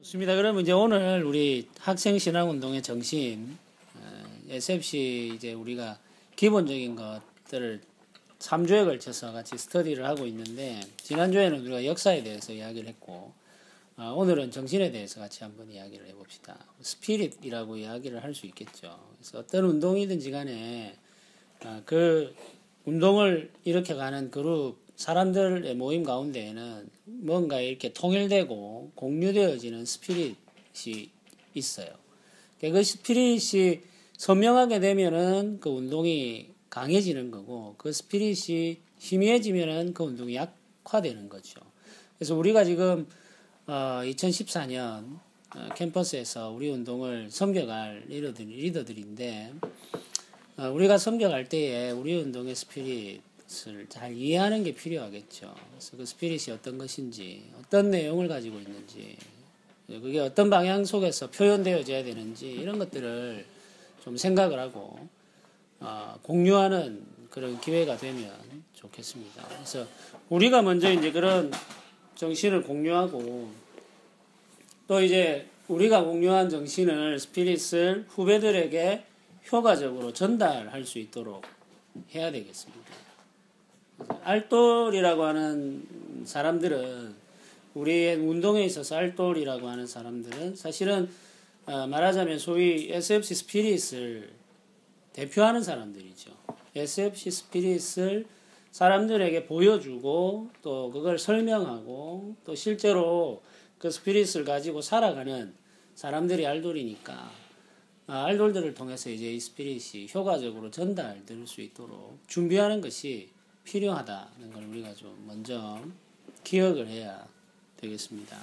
좋습니다. 그러면 이제 오늘 우리 학생 신앙운동의 정신, SFC 이제 우리가 기본적인 것들을 3주에 걸쳐서 같이 스터디를 하고 있는데, 지난주에는 우리가 역사에 대해서 이야기를 했고, 오늘은 정신에 대해서 같이 한번 이야기를 해봅시다. 스피릿이라고 이야기를 할 수 있겠죠. 그래서 어떤 운동이든지 간에 그 운동을 일으켜가는 그룹 사람들의 모임 가운데에는 뭔가 이렇게 통일되고 공유되어지는 스피릿이 있어요. 그 스피릿이 선명하게 되면은 그 운동이 강해지는 거고, 그 스피릿이 희미해지면은 그 운동이 약화되는 거죠. 그래서 우리가 지금 2014년 캠퍼스에서 우리 운동을 섬겨갈 리더들인데, 우리가 섬겨갈 때에 우리 운동의 스피릿을 잘 이해하는 게 필요하겠죠. 그래서 그 스피릿이 어떤 것인지, 어떤 내용을 가지고 있는지, 그게 어떤 방향 속에서 표현되어져야 되는지, 이런 것들을 좀 생각을 하고 공유하는 그런 기회가 되면 좋겠습니다. 그래서 우리가 먼저 이제 그런 정신을 공유하고, 또 이제 우리가 공유한 정신을, 스피릿을 후배들에게 효과적으로 전달할 수 있도록 해야 되겠습니다. 알돌이라고 하는 사람들은, 우리의 운동에 있어서 알돌이라고 하는 사람들은 사실은 말하자면 소위 SFC 스피릿을 대표하는 사람들이죠. SFC 스피릿을 사람들에게 보여주고, 또 그걸 설명하고, 또 실제로 그 스피릿을 가지고 살아가는 사람들이 알돌이니까, 알돌들을 통해서 이제 이 스피릿이 효과적으로 전달될 수 있도록 준비하는 것이 필요하다는 걸 우리가 좀 먼저 기억을 해야 되겠습니다.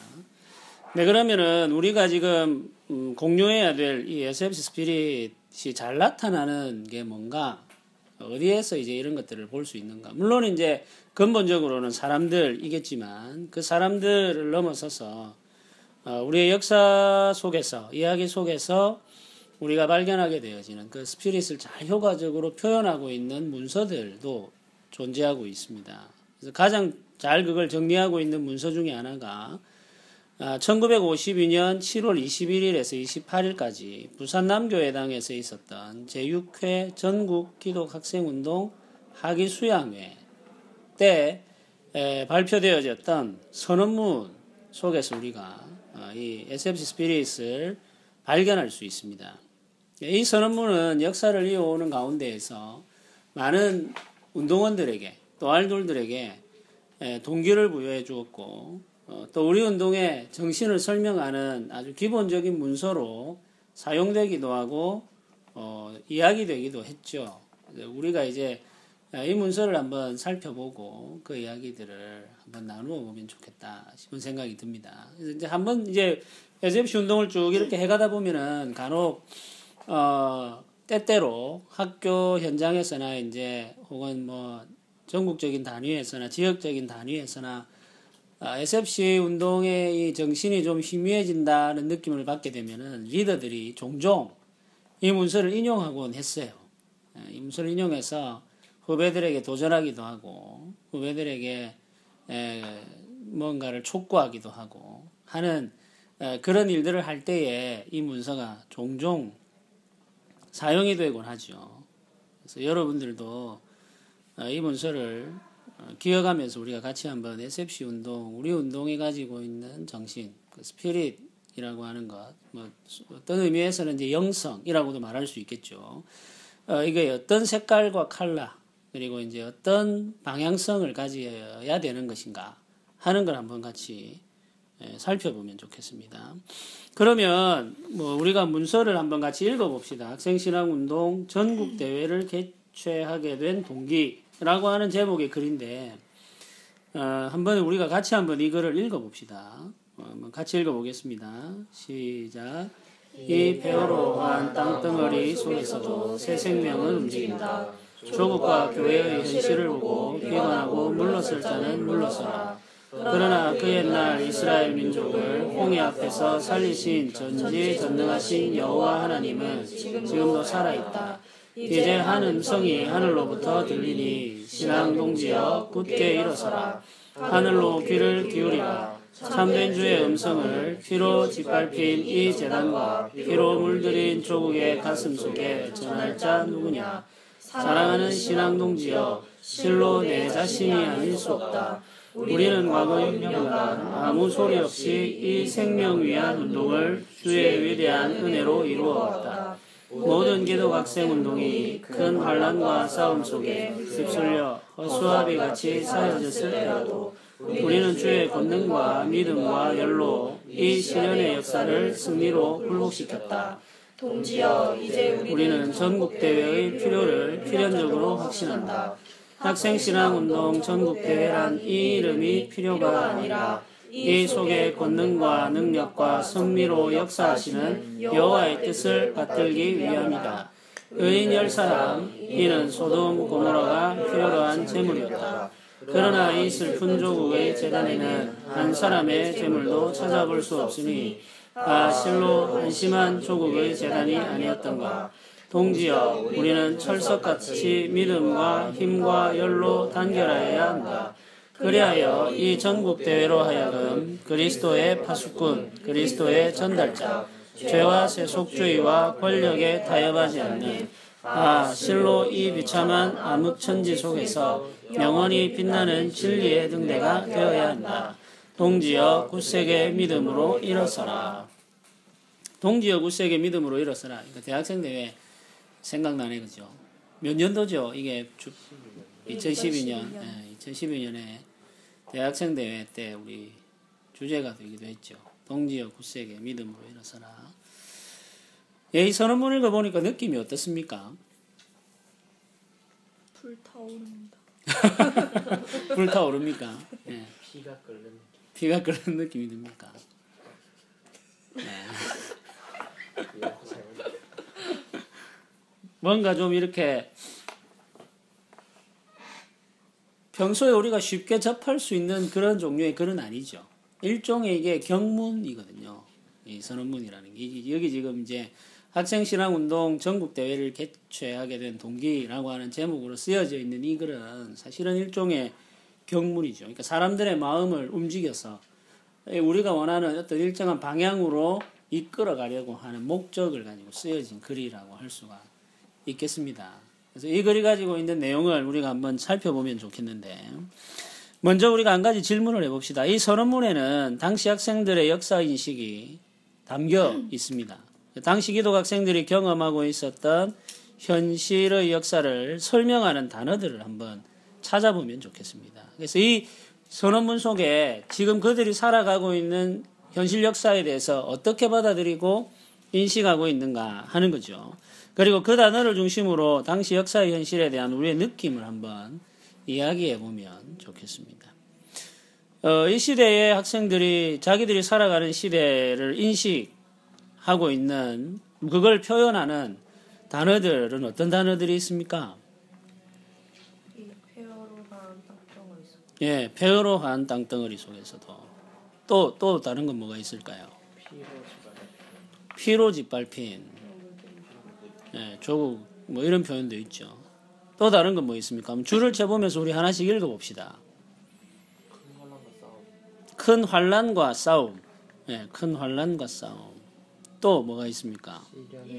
네, 그러면은 우리가 지금 공유해야 될 이 SFC 스피릿이 잘 나타나는 게 뭔가, 어디에서 이제 이런 것들을 볼 수 있는가. 물론 이제 근본적으로는 사람들이겠지만, 그 사람들을 넘어서서 우리의 역사 속에서, 이야기 속에서 우리가 발견하게 되어지는 그 스피릿을 잘 효과적으로 표현하고 있는 문서들도 존재하고 있습니다. 그래서 가장 잘 그걸 정리하고 있는 문서 중에 하나가 1952년 7월 21일에서 28일까지 부산남교회당에서 있었던 제6회 전국 기독학생운동 학위수양회 때 발표되어졌던 선언문 속에서 우리가 이 SFC 스피릿을 발견할 수 있습니다. 이 선언문은 역사를 이어오는 가운데에서 많은 운동원들에게, 또 알돌들에게 동기를 부여해 주었고, 또 우리 운동의 정신을 설명하는 아주 기본적인 문서로 사용되기도 하고 이야기되기도 했죠. 우리가 이제 이 문서를 한번 살펴보고 그 이야기들을 한번 나누어 보면 좋겠다 싶은 생각이 듭니다. 그래서 이제 한번 이제 SFC 운동을 쭉 이렇게 해가다 보면은 간혹 때때로 학교 현장에서나 이제 혹은 뭐 전국적인 단위에서나 지역적인 단위에서나 SFC 운동의 이 정신이 좀 희미해진다는 느낌을 받게 되면은 리더들이 종종 이 문서를 인용하곤 했어요. 이 문서를 인용해서 후배들에게 도전하기도 하고, 후배들에게 뭔가를 촉구하기도 하고 하는 그런 일들을 할 때에 이 문서가 종종 사용이 되곤 하죠. 그래서 여러분들도 이 문서를 기억하면서 우리가 같이 한번 SFC 운동, 우리 운동이 가지고 있는 정신, 그 스피릿이라고 하는 것, 뭐 어떤 의미에서는 이제 영성이라고도 말할 수 있겠죠. 이게 어떤 색깔과 컬러, 그리고 이제 어떤 방향성을 가져야 되는 것인가 하는 걸 한번 같이 살펴보면 좋겠습니다. 그러면 뭐 우리가 문서를 한번 같이 읽어봅시다. 학생신앙운동 전국대회를 개최하게 된 동기라고 하는 제목의 글인데, 한번 우리가 같이 한번 이 글을 읽어봅시다. 같이 읽어보겠습니다. 시작. 이 폐허로한 땅덩어리 속에서도 새 생명은 움직인다. 조국과 교회의 현실을 보고 비관하고 물러설 자는 물러서라. 그러나 그 옛날 이스라엘 민족을 홍해 앞에서 살리신 전지전능하신 여호와 하나님은 지금도 살아있다. 이제 한 음성이 하늘로부터 들리니 신앙 동지여 굳게 일어서라. 하늘로 귀를 기울이라. 참된 주의 음성을 피로 짓밟힌 이 제단과 피로 물들인 조국의 가슴 속에 전할 자 누구냐. 사랑하는 신앙동지여, 실로 내 자신이 아닐 수 없다. 우리는 과거 6년간 아무 소리 없이 이 생명 위한 운동을 주의 위대한 은혜로 이루어왔다. 모든 기독 학생 운동이 큰 환란과 싸움 속에 휩쓸려 허수아비같이 사라졌을 때라도 우리는 주의 권능과 믿음과 열로 이 시련의 역사를 승리로 굴복시켰다. 동지여, 이제 우리는 전국대회의 필요를 필연적으로 확신한다. 학생신앙운동 전국대회란 이 이름이 필요가 아니라 이 속에 권능과 능력과 선미로 역사하시는 여호와의 뜻을 받들기 위함이다. 의인 10사람, 이는 소돔 고모라가 필요로 한 제물이었다. 그러나 이 슬픈 조국의 재단에는 한 사람의 제물도 찾아볼 수 없으니 실로 한심한 조국의 재단이 아니었던가. 동지여, 우리는 철석같이 믿음과 힘과 열로 단결하여야 한다. 그리하여 이 전국대회로 하여금 그리스도의 파수꾼, 그리스도의 전달자, 죄와 세속주의와 권력에 타협하지 않는 실로 이 비참한 암흑천지 속에서 영원히 빛나는 진리의 등대가 되어야 한다. 동지여, 굳세게 믿음으로 일어서라. 동지여, 굳세게 믿음으로 일어서라. 그러니까 대학생대회 생각나네, 그죠? 몇 년도죠? 이게 2012년. 2012년에 대학생대회 때 우리 주제가 되기도 했죠. 동지여, 굳세게 믿음으로 일어서라. 이 선언문 읽어보니까 느낌이 어떻습니까? 불타오릅니다. 불타오릅니까? 네. 피가 끓는 느낌이 듭니까? 네. 뭔가 좀 이렇게 평소에 우리가 쉽게 접할 수 있는 그런 종류의 글은 아니죠. 일종의 이게 경문이거든요. 이 선언문이라는 게. 여기 지금 이제 학생신앙운동 전국대회를 개최하게 된 동기라고 하는 제목으로 쓰여져 있는 이 글은 사실은 일종의 경문이죠. 그러니까 사람들의 마음을 움직여서 우리가 원하는 어떤 일정한 방향으로 이끌어가려고 하는 목적을 가지고 쓰여진 글이라고 할 수가 있겠습니다. 그래서 이 글이 가지고 있는 내용을 우리가 한번 살펴보면 좋겠는데, 먼저 우리가 한 가지 질문을 해봅시다. 이 선언문에는 당시 학생들의 역사인식이 담겨 있습니다. 당시 기독 학생들이 경험하고 있었던 현실의 역사를 설명하는 단어들을 한번 찾아보면 좋겠습니다. 그래서 이 선언문 속에 지금 그들이 살아가고 있는 현실 역사에 대해서 어떻게 받아들이고 인식하고 있는가 하는 거죠. 그리고 그 단어를 중심으로 당시 역사의 현실에 대한 우리의 느낌을 한번 이야기해 보면 좋겠습니다. 이 시대의 학생들이 자기들이 살아가는 시대를 인식하고 있는, 그걸 표현하는 단어들은 어떤 단어들이 있습니까? 예, 폐허로한 땅덩어리 속에서도 또 다른 건 뭐가 있을까요? 피로 짓밟힌 조국, 뭐 이런 표현도 있죠. 또 다른 건 뭐 있습니까? 줄을 쳐보면서 우리 하나씩 읽어봅시다. 큰 환란과 싸움. 큰 환란과 싸움. 또 뭐가 있습니까?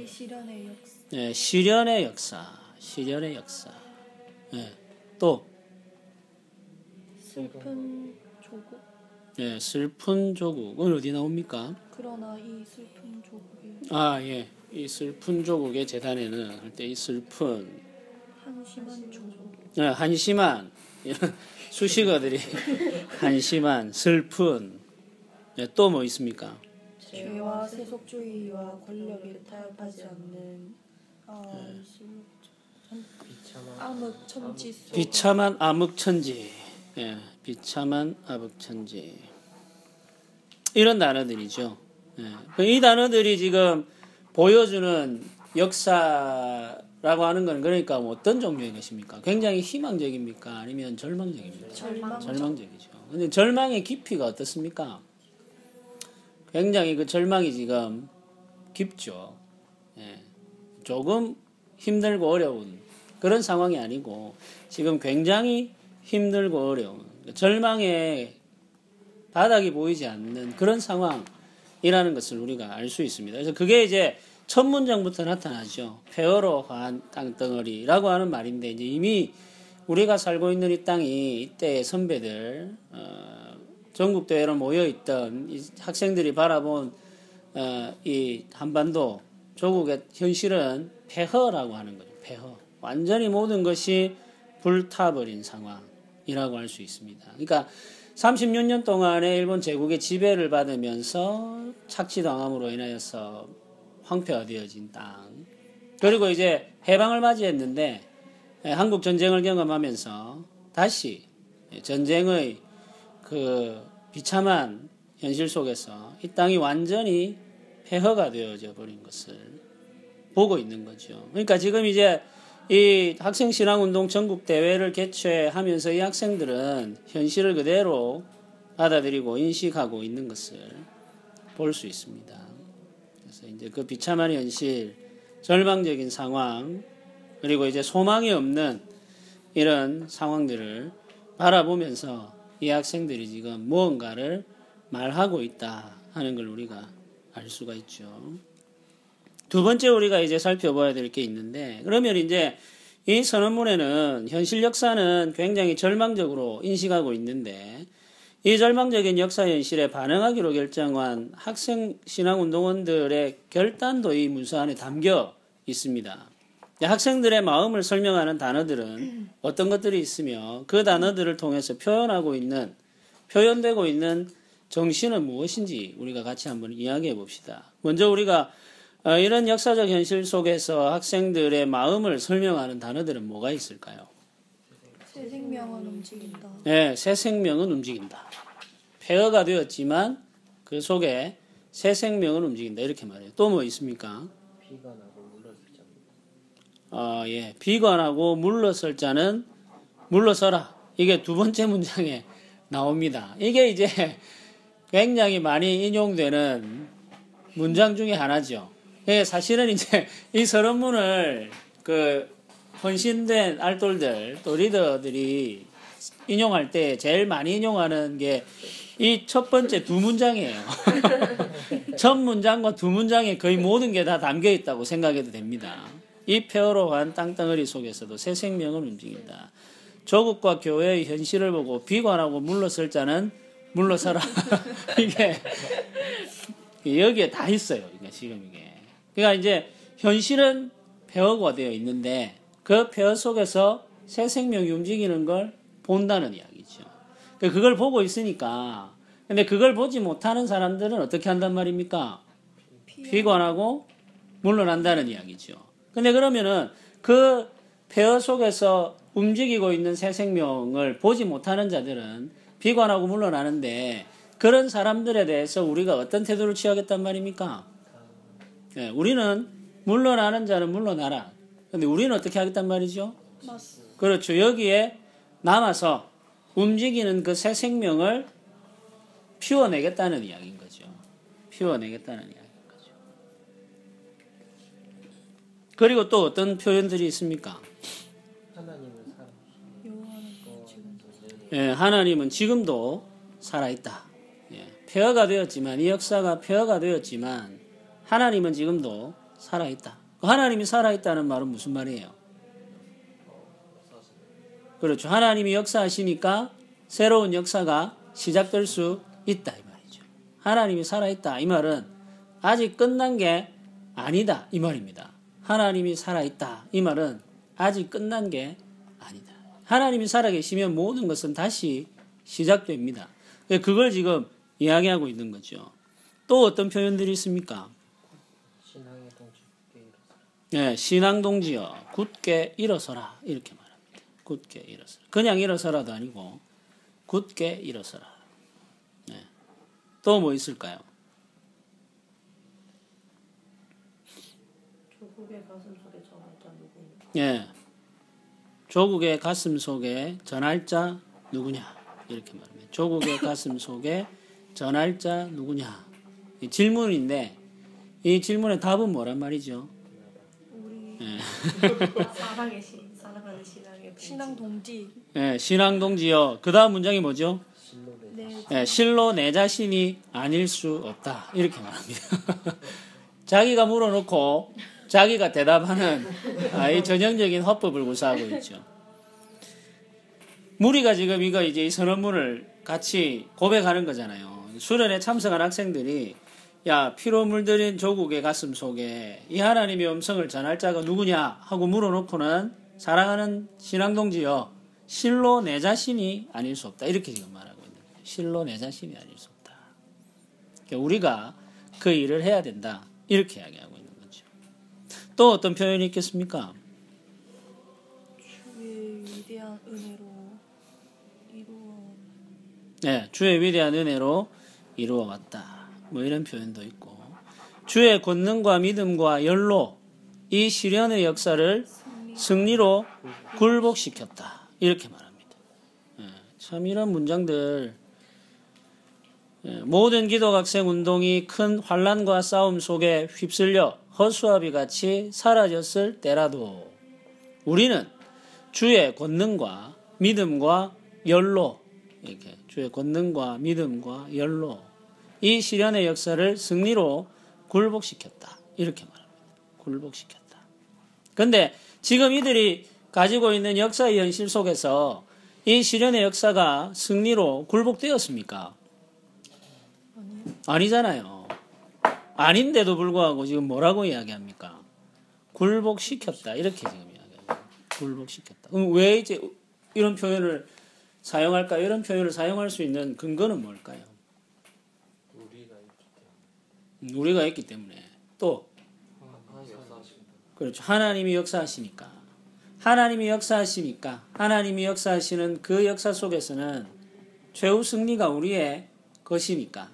시련의 역사. 시련의 역사. 시련의 역사. 또 슬픈 조국. 슬픈 조국. 오늘 어디 나옵니까? 그러나 이 슬픈 조국이. 이 슬픈 조국의 재단에는 할 때 이 슬픈 한심한 조국. 한심한 수식어들이 한심한, 슬픈. 또 뭐 있습니까? 죄와 세속주의와 권력에 타협하지 않는 암흑천지 속. 비참한 암흑천지. 비참한 암흑천지. 이런 단어들이죠. 이 단어들이 지금 보여주는 역사라고 하는 건 그러니까 뭐 어떤 종류의 것입니까? 굉장히 희망적입니까? 아니면 절망적입니까? 절망적이죠. 근데 절망의 깊이가 어떻습니까? 굉장히 그 절망이 지금 깊죠. 조금 힘들고 어려운 그런 상황이 아니고 지금 굉장히 힘들고 어려운 절망의 바닥이 보이지 않는 그런 상황이라는 것을 우리가 알 수 있습니다. 그래서 그게 이제 첫 문장부터 나타나죠. 폐허로 화한 땅덩어리라고 하는 말인데 이제 이미 우리가 살고 있는 이 땅이 이때의 선배들 전국대회로 모여있던 이 학생들이 바라본 이 한반도 조국의 현실은 폐허라고 하는 거죠. 폐허. 완전히 모든 것이 불타버린 상황이라고 할 수 있습니다. 그러니까 36년 동안에 일본 제국의 지배를 받으면서 착취당함으로 인하여서 황폐화되어진 땅. 그리고 이제 해방을 맞이했는데 한국 전쟁을 경험하면서 다시 전쟁의 그 비참한 현실 속에서 이 땅이 완전히 폐허가 되어져 버린 것을 보고 있는 거죠. 그러니까 지금 이제 이 학생신앙운동 전국대회를 개최하면서 이 학생들은 현실을 그대로 받아들이고 인식하고 있는 것을 볼 수 있습니다. 그래서 이제 그 비참한 현실, 절망적인 상황, 그리고 이제 소망이 없는 이런 상황들을 바라보면서 이 학생들이 지금 무언가를 말하고 있다 하는 걸 우리가 알 수가 있죠. 두 번째 우리가 이제 살펴봐야 될 게 있는데, 그러면 이제 이 선언문에는 현실 역사는 굉장히 절망적으로 인식하고 있는데, 이 절망적인 역사 현실에 반응하기로 결정한 학생 신앙운동원들의 결단도 이 문서 안에 담겨 있습니다. 학생들의 마음을 설명하는 단어들은 어떤 것들이 있으며 그 단어들을 통해서 표현되고 있는 정신은 무엇인지 우리가 같이 한번 이야기해 봅시다. 먼저 우리가 이런 역사적 현실 속에서 학생들의 마음을 설명하는 단어들은 뭐가 있을까요? 새 생명은 움직인다. 네, 새 생명은 움직인다. 폐허가 되었지만 그 속에 새 생명은 움직인다. 이렇게 말해요. 또 뭐 있습니까? 비관하고 물러설 자입니다. 예. 비관하고 물러설 자는 물러서라. 이게 두 번째 문장에 나옵니다. 이게 이제 굉장히 많이 인용되는 문장 중에 하나죠. 예, 사실은 이제 이 서론문을 그 헌신된 알돌들 또 리더들이 인용할 때 제일 많이 인용하는 게 이 첫 번째 두 문장이에요. 첫 문장과 두 문장에 거의 모든 게 다 담겨 있다고 생각해도 됩니다. 이 폐허로 한 땅덩어리 속에서도 새 생명은 움직인다. 조국과 교회의 현실을 보고 비관하고 물러설 자는 물러서라. 이게 여기에 다 있어요. 그러니까 지금 이게. 그러니까 이제 현실은 폐허가 되어 있는데 그 폐허 속에서 새 생명이 움직이는 걸 본다는 이야기죠. 그걸 보고 있으니까. 근데 그걸 보지 못하는 사람들은 어떻게 한단 말입니까? 비관하고 물러난다는 이야기죠. 근데 그러면은 그 폐허 속에서 움직이고 있는 새 생명을 보지 못하는 자들은 비관하고 물러나는데 그런 사람들에 대해서 우리가 어떤 태도를 취하겠단 말입니까? 네, 우리는 물러나는 자는 물러나라. 근데 우리는 어떻게 하겠단 말이죠? 그렇죠. 여기에 남아서 움직이는 그 새 생명을 피워내겠다는 이야기인 거죠. 피워내겠다는 이야기인 거죠. 그리고 또 어떤 표현들이 있습니까? 하나님은 예, 하나님은 지금도 살아있다. 예, 폐허가 되었지만 이 역사가 폐허가 되었지만 하나님은 지금도 살아있다. 하나님이 살아있다는 말은 무슨 말이에요? 그렇죠. 하나님이 역사하시니까 새로운 역사가 시작될 수 있다 이 말이죠. 하나님이 살아있다 이 말은 아직 끝난 게 아니다 이 말입니다. 하나님이 살아있다 이 말은 아직 끝난 게 아니다. 하나님이 살아계시면 모든 것은 다시 시작됩니다. 그걸 지금 이야기하고 있는 거죠. 또 어떤 표현들이 있습니까? 신앙의 동지 굳게 일어서라. 네, 신앙동지여 굳게 일어서라 이렇게 말합니다. 굳게 일어서라. 그냥 일어서라도 아니고 굳게 일어서라. 네. 또 뭐 있을까요? 조국의 가슴 속에 전할 자 누구냐? 예. 조국의 가슴 속에 전할 자 누구냐? 이렇게 말합니다. 조국의 가슴 속에 전할 자 누구냐? 이 질문인데 이 질문의 답은 뭐란 말이죠? 우리 예. 사랑하는 신앙의 신앙 동지. 예, 신앙동지여. 그 다음 문장이 뭐죠? 내 예, 실로 내 자신이 아닐 수 없다. 이렇게 말합니다. 자기가 물어놓고 자기가 대답하는 이 전형적인 화법을 구사하고 있죠. 무리가 지금 이 선언문을 같이 고백하는 거잖아요. 수련회 참석한 학생들이 야, 피로 물들인 조국의 가슴 속에 이 하나님의 음성을 전할 자가 누구냐 하고 물어놓고는 사랑하는 신앙동지여, 실로 내 자신이 아닐 수 없다. 이렇게 지금 말하고 있는 거예요. 실로 내 자신이 아닐 수 없다. 그러니까 우리가 그 일을 해야 된다. 이렇게 이야기하고 있는 거죠. 또 어떤 표현이 있겠습니까? 주의 위대한 은혜로 이루어. 네, 주의 위대한 은혜로 이루어 왔다. 뭐 이런 표현도 있고, 주의 권능과 믿음과 연로 이 시련의 역사를 승리로 굴복시켰다. 이렇게 말합니다. 참 이런 문장들, 모든 기독학생 운동이 큰 환란과 싸움 속에 휩쓸려 허수아비 같이 사라졌을 때라도 우리는 주의 권능과 믿음과 연로, 이렇게 주의 권능과 믿음과 연로 이 시련의 역사를 승리로 굴복시켰다. 이렇게 말합니다. 굴복시켰다. 근데 지금 이들이 가지고 있는 역사의 현실 속에서 이 시련의 역사가 승리로 굴복되었습니까? 아니잖아요. 아닌데도 불구하고 지금 뭐라고 이야기합니까? 굴복시켰다. 이렇게 지금 이야기합니다. 굴복시켰다. 왜 이제 이런 표현을 사용할까? 이런 표현을 사용할 수 있는 근거는 뭘까요? 우리가 있기 때문에. 또 그렇죠. 하나님이 역사하시니까. 하나님이 역사하시니까. 하나님이 역사하시는 그 역사 속에서는 최후 승리가 우리의 것이니까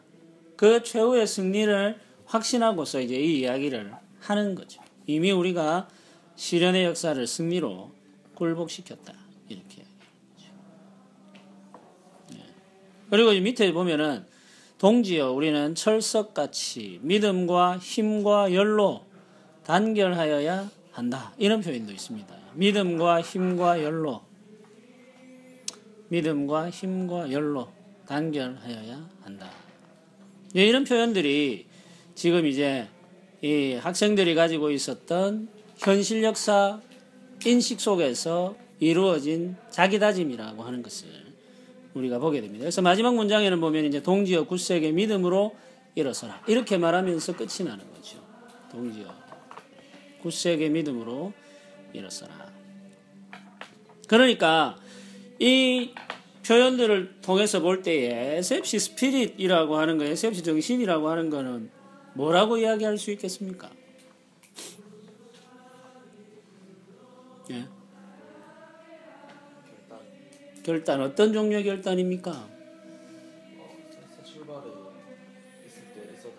그 최후의 승리를 확신하고서 이제 이 이야기를 하는 거죠. 이미 우리가 시련의 역사를 승리로 굴복시켰다. 이렇게. 그리고 밑에 보면은 동지여 우리는 철석같이 믿음과 힘과 열로 단결하여야 한다. 이런 표현도 있습니다. 믿음과 힘과 열로, 믿음과 힘과 열로 단결하여야 한다. 이런 표현들이 지금 이제 이 학생들이 가지고 있었던 현실 역사 인식 속에서 이루어진 자기다짐이라고 하는 것을 우리가 보게 됩니다. 그래서 마지막 문장에는 보면 이제 동지여 굳세게 믿음으로 일어서라. 이렇게 말하면서 끝이 나는 거죠. 동지여 굳세게 믿음으로 일어서라. 그러니까 이 표현들을 통해서 볼 때에 SFC 스피릿이라고 하는 거, SFC 정신이라고 하는 거는 뭐라고 이야기할 수 있겠습니까? 예. 결단. 어떤 종류의 결단입니까? 새 출발에 있을 때 있어서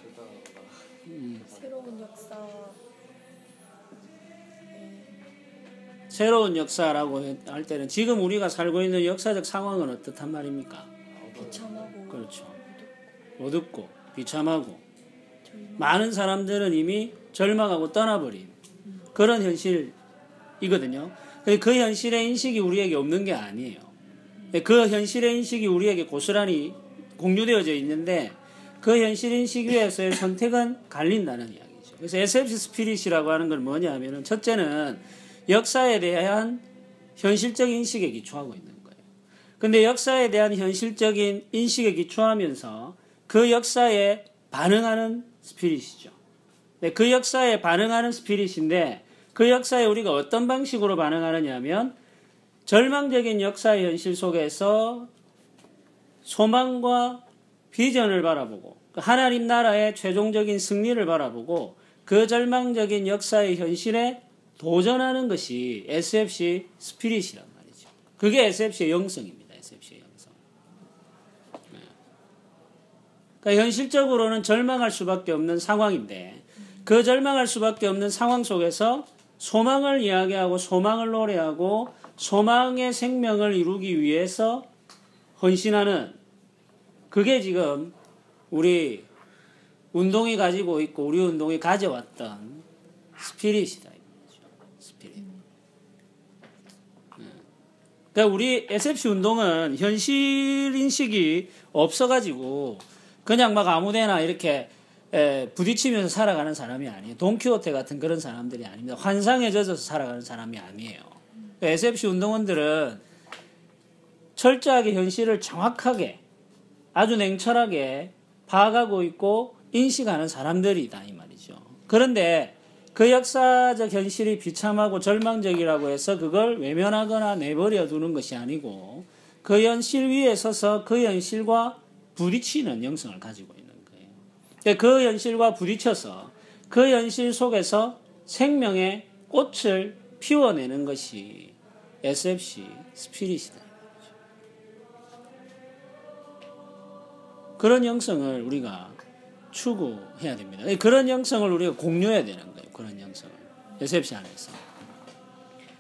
결단하거나 새로운 역사. 새로운 역사라고 할 때는 지금 우리가 살고 있는 역사적 상황은 어떻단 말입니까? 비참하고. 그렇죠. 어둡고 비참하고 많은 사람들은 이미 절망하고 떠나버린 그런 현실이거든요. 그 현실의 인식이 우리에게 없는 게 아니에요. 그 현실의 인식이 우리에게 고스란히 공유되어져 있는데 그 현실 인식 위에서의 선택은 갈린다는 이야기죠. 그래서 SFC 스피릿이라고 하는 건 뭐냐 하면은 첫째는 역사에 대한 현실적 인식에 기초하고 있는 거예요. 근데 역사에 대한 현실적인 인식에 기초하면서 그 역사에 반응하는 스피릿이죠. 그 역사에 반응하는 스피릿인데 그 역사에 우리가 어떤 방식으로 반응하느냐 하면 절망적인 역사의 현실 속에서 소망과 비전을 바라보고 하나님 나라의 최종적인 승리를 바라보고 그 절망적인 역사의 현실에 도전하는 것이 SFC 스피릿이란 말이죠. 그게 SFC의 영성입니다. SFC의 영성. 그러니까 현실적으로는 절망할 수밖에 없는 상황인데 그 절망할 수밖에 없는 상황 속에서 소망을 이야기하고 소망을 노래하고 소망의 생명을 이루기 위해서 헌신하는 그게 지금 우리 운동이 가지고 있고 우리 운동이 가져왔던 스피릿이다. 스피릿. 그러니까 우리 SFC 운동은 현실 인식이 없어가지고 그냥 막 아무데나 이렇게 부딪히면서 살아가는 사람이 아니에요. 돈키호테 같은 그런 사람들이 아닙니다. 환상에 젖어서 살아가는 사람이 아니에요. 그러니까 SFC 운동원들은 철저하게 현실을 정확하게 아주 냉철하게 파악하고 있고 인식하는 사람들이다 이 말이죠. 그런데 그 역사적 현실이 비참하고 절망적이라고 해서 그걸 외면하거나 내버려 두는 것이 아니고 그 현실 위에 서서 그 현실과 부딪히는 영성을 가지고 있는 거예요. 그 현실과 부딪혀서 그 현실 속에서 생명의 꽃을 피워내는 것이 SFC 스피릿이다. 그런 영성을 우리가 추구해야 됩니다. 그런 영성을 우리가 공유해야 되는 거예요. 그런 영성을. SFC 안에서.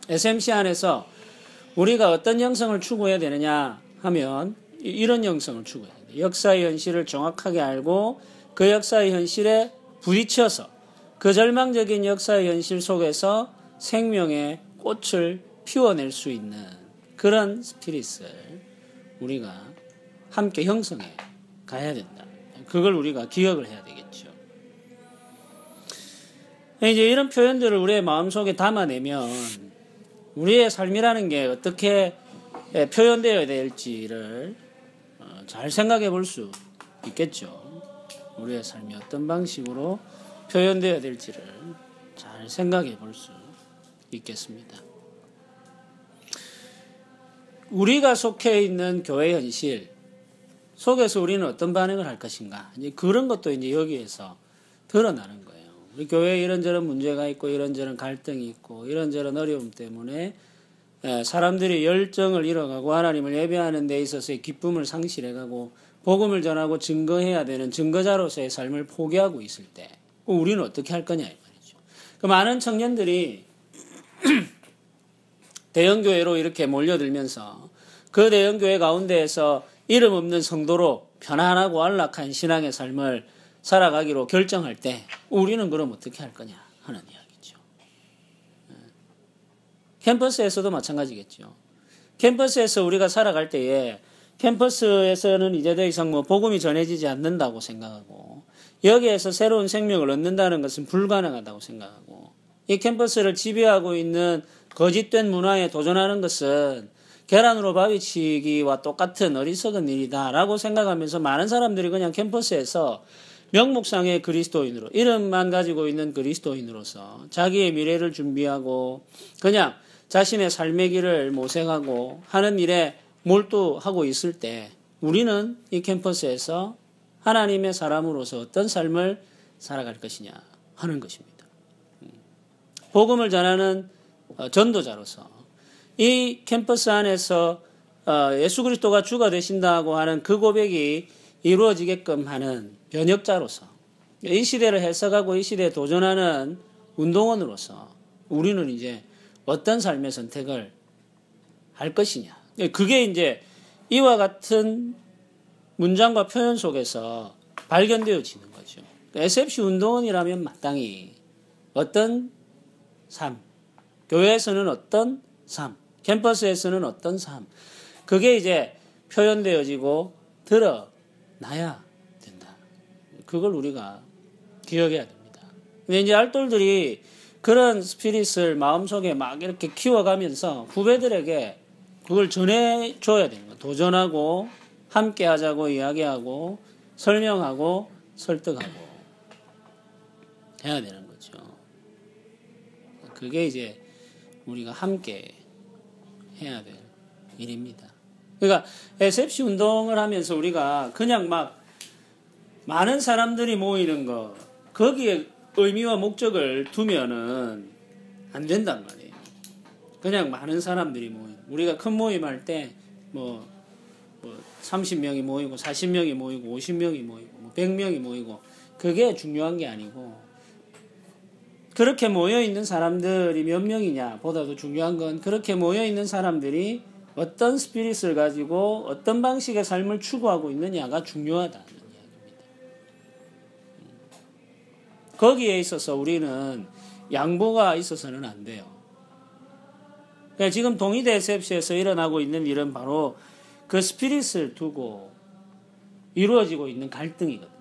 SMC 안에서 우리가 어떤 영성을 추구해야 되느냐 하면 이런 영성을 추구해야 돼요. 역사의 현실을 정확하게 알고 그 역사의 현실에 부딪혀서 그 절망적인 역사의 현실 속에서 생명의 꽃을 피워낼 수 있는 그런 스피릿을 우리가 함께 형성해 가야 된다. 그걸 우리가 기억을 해야 되겠죠. 이제 이런 표현들을 우리의 마음속에 담아내면 우리의 삶이라는 게 어떻게 표현되어야 될지를 잘 생각해 볼 수 있겠죠. 우리의 삶이 어떤 방식으로 표현되어야 될지를 잘 생각해 볼 수 있겠습니다. 우리가 속해 있는 교회 현실 속에서 우리는 어떤 반응을 할 것인가. 이제 그런 것도 이제 여기에서 드러나는 거예요. 우리 교회에 이런저런 문제가 있고, 이런저런 갈등이 있고, 이런저런 어려움 때문에 사람들이 열정을 잃어가고, 하나님을 예배하는 데 있어서의 기쁨을 상실해가고, 복음을 전하고 증거해야 되는 증거자로서의 삶을 포기하고 있을 때, 우리는 어떻게 할 거냐, 이 말이죠. 그 많은 청년들이 대형교회로 이렇게 몰려들면서, 그 대형교회 가운데에서 이름 없는 성도로 편안하고 안락한 신앙의 삶을 살아가기로 결정할 때 우리는 그럼 어떻게 할 거냐 하는 이야기죠. 캠퍼스에서도 마찬가지겠죠. 캠퍼스에서 우리가 살아갈 때에 캠퍼스에서는 이제 더 이상 복음이 전해지지 않는다고 생각하고 여기에서 새로운 생명을 얻는다는 것은 불가능하다고 생각하고 이 캠퍼스를 지배하고 있는 거짓된 문화에 도전하는 것은 계란으로 바위치기와 똑같은 어리석은 일이다라고 생각하면서 많은 사람들이 그냥 캠퍼스에서 명목상의 그리스도인으로 이름만 가지고 있는 그리스도인으로서 자기의 미래를 준비하고 그냥 자신의 삶의 길을 모색하고 하는 일에 몰두하고 있을 때 우리는 이 캠퍼스에서 하나님의 사람으로서 어떤 삶을 살아갈 것이냐 하는 것입니다. 복음을 전하는 전도자로서 이 캠퍼스 안에서 예수 그리스도가 주가 되신다고 하는 그 고백이 이루어지게끔 하는 변혁자로서 이 시대를 해석하고 이 시대에 도전하는 운동원으로서 우리는 이제 어떤 삶의 선택을 할 것이냐. 그게 이제 이와 같은 문장과 표현 속에서 발견되어지는 거죠. SFC 운동원이라면 마땅히 어떤 삶, 교회에서는 어떤 삶, 캠퍼스에서는 어떤 삶, 그게 이제 표현되어지고 드러나야 된다. 그걸 우리가 기억해야 됩니다. 근데 이제 알돌들이 그런 스피릿을 마음속에 막 이렇게 키워가면서 후배들에게 그걸 전해줘야 되는 거예요. 도전하고 함께 하자고 이야기하고 설명하고 설득하고 해야 되는 거죠. 그게 이제 우리가 함께 해야 될 일입니다. 그러니까 SFC 운동을 하면서 우리가 그냥 막 많은 사람들이 모이는 거 거기에 의미와 목적을 두면은 안 된단 말이에요. 그냥 많은 사람들이 모이는 우리가 큰 모임할 때 뭐 30명이 모이고 40명이 모이고 50명이 모이고 100명이 모이고 그게 중요한 게 아니고 그렇게 모여있는 사람들이 몇 명이냐 보다도 중요한 건 그렇게 모여있는 사람들이 어떤 스피릿을 가지고 어떤 방식의 삶을 추구하고 있느냐가 중요하다는 이야기입니다. 거기에 있어서 우리는 양보가 있어서는 안 돼요. 그러니까 지금 동이대 SFC에서 일어나고 있는 일은 바로 그 스피릿을 두고 이루어지고 있는 갈등이거든요.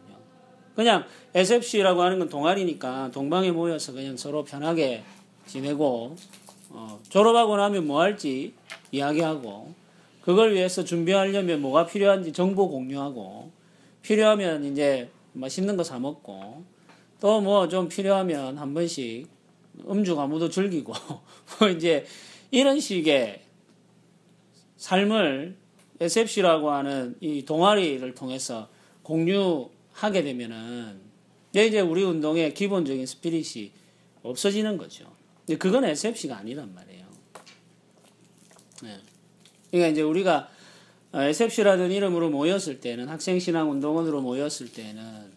그냥 SFC라고 하는 건 동아리니까 동방에 모여서 그냥 서로 편하게 지내고 졸업하고 나면 뭐 할지 이야기하고 그걸 위해서 준비하려면 뭐가 필요한지 정보 공유하고 필요하면 이제 맛있는 거 사 먹고 또 뭐 좀 필요하면 한 번씩 음주 가무도 즐기고 뭐 이제 이런 식의 삶을 SFC라고 하는 이 동아리를 통해서 공유하게 되면은 이제 우리 운동의 기본적인 스피릿이 없어지는 거죠. 근데 그건 SFC가 아니란 말이에요. 네. 그러니까 이제 우리가 SFC라는 이름으로 모였을 때는 학생신앙운동원으로 모였을 때는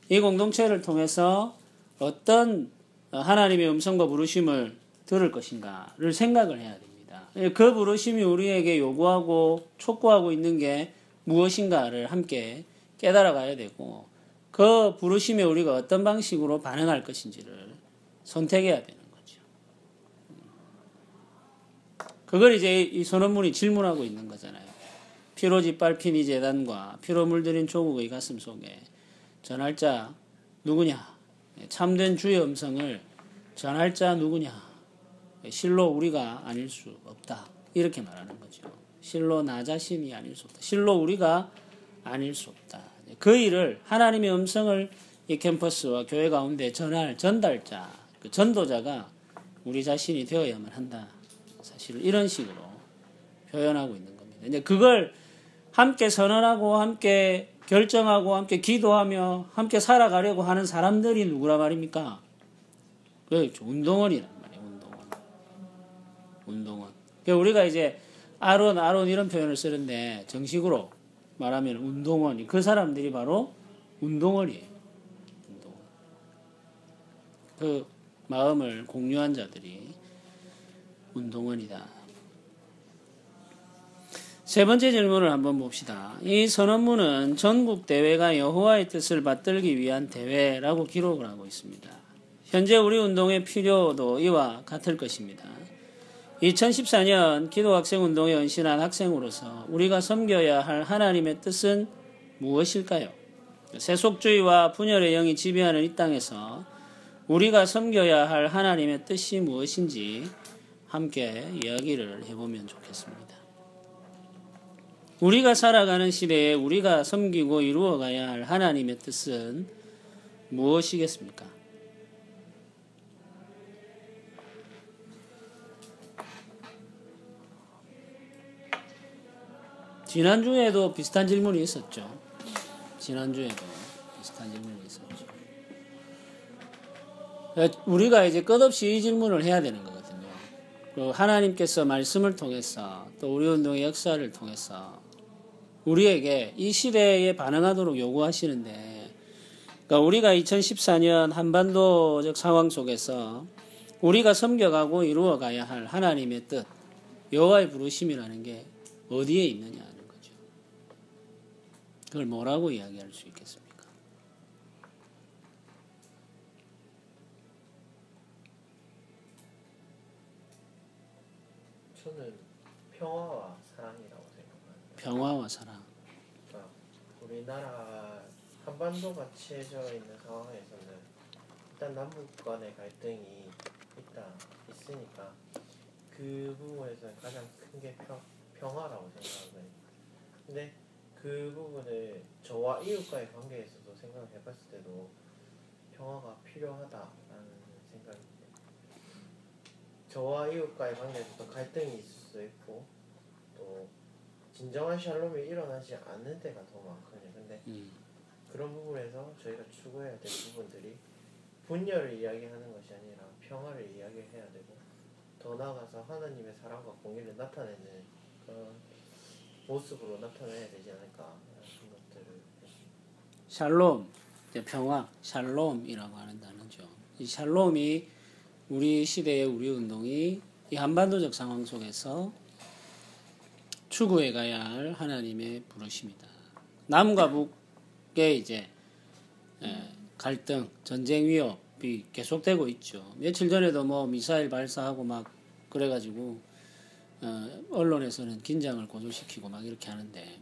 이 공동체를 통해서 어떤 하나님의 음성과 부르심을 들을 것인가를 생각을 해야 됩니다. 그 부르심이 우리에게 요구하고 촉구하고 있는 게 무엇인가를 함께 깨달아 가야 되고 그 부르심에 우리가 어떤 방식으로 반응할 것인지를 선택해야 되는 거죠. 그걸 이제 이 선언문이 질문하고 있는 거잖아요. 피로 짓밟힌 이 재단과 피로 물들인 조국의 가슴 속에 전할 자 누구냐? 참된 주의 음성을 전할 자 누구냐? 실로 우리가 아닐 수 없다. 이렇게 말하는 거죠. 실로 나 자신이 아닐 수 없다. 실로 우리가 아닐 수 없다. 그 일을 하나님의 음성을 이 캠퍼스와 교회 가운데 전할 전달자, 그 전도자가 우리 자신이 되어야만 한다. 사실 이런 식으로 표현하고 있는 겁니다. 이제 그걸 함께 선언하고 함께 결정하고 함께 기도하며 함께 살아가려고 하는 사람들이 누구라 말입니까? 그렇죠. 운동원이란 말이에요. 운동원. 그러니까 우리가 이제 아론 이런 표현을 쓰는데 정식으로 말하면 운동원이 그 사람들이 바로 운동원이에요. 운동원. 그 마음을 공유한 자들이 운동원이다. 세 번째 질문을 한번 봅시다. 이 선언문은 전국 대회가 여호와의 뜻을 받들기 위한 대회라고 기록을 하고 있습니다. 현재 우리 운동의 필요도 이와 같을 것입니다. 2014년 기도학생운동에 헌신한 학생으로서 우리가 섬겨야 할 하나님의 뜻은 무엇일까요? 세속주의와 분열의 영이 지배하는 이 땅에서 우리가 섬겨야 할 하나님의 뜻이 무엇인지 함께 이야기를 해보면 좋겠습니다. 우리가 살아가는 시대에 우리가 섬기고 이루어가야 할 하나님의 뜻은 무엇이겠습니까? 지난주에도 비슷한 질문이 있었죠. 우리가 이제 끝없이 이 질문을 해야 되는 거거든요. 그 하나님께서 말씀을 통해서 또 우리 운동의 역사를 통해서 우리에게 이 시대에 반응하도록 요구하시는데, 그러니까 우리가 2014년 한반도적 상황 속에서 우리가 섬겨가고 이루어가야 할 하나님의 뜻, 여호와의 부르심이라는 게 어디에 있느냐 하는 거죠. 그걸 뭐라고 이야기할 수 있겠습니까? 저는 평화와 사랑이라고 생각합니다. 평화와 사랑. 그러니까 우리나라 한반도가 치해져 있는 상황에서는 일단 남북 간의 갈등이 있으니까 그 부분에서는 가장 큰 게 평화라고 생각하거든요. 근데 그 부분을 저와 이웃과의 관계에서도 생각을 해봤을 때도 평화가 필요하다라는 생각입니다. 저와 이웃과의 관계에서도 갈등이 있을 수 있고 또 진정한 샬롬이 일어나지 않는 때가 더 많거든요. 근데 그런 부분에서 저희가 추구해야 될 부분들이 분열을 이야기하는 것이 아니라 평화를 이야기해야 되고 더 나아가서 하나님의 사랑과 공의를 나타내는 그런 모습으로 나타내야 되지 않을까 생각들을 했습니다. 샬롬, 평화, 샬롬이라고 하는 단어죠. 이 샬롬이 우리 시대의 우리 운동이 이 한반도적 상황 속에서 추구해 가야 할 하나님의 부르심이다. 남과 북의 이제 갈등, 전쟁 위협이 계속되고 있죠. 며칠 전에도 뭐 미사일 발사하고 막 그래가지고 언론에서는 긴장을 고조시키고 막 이렇게 하는데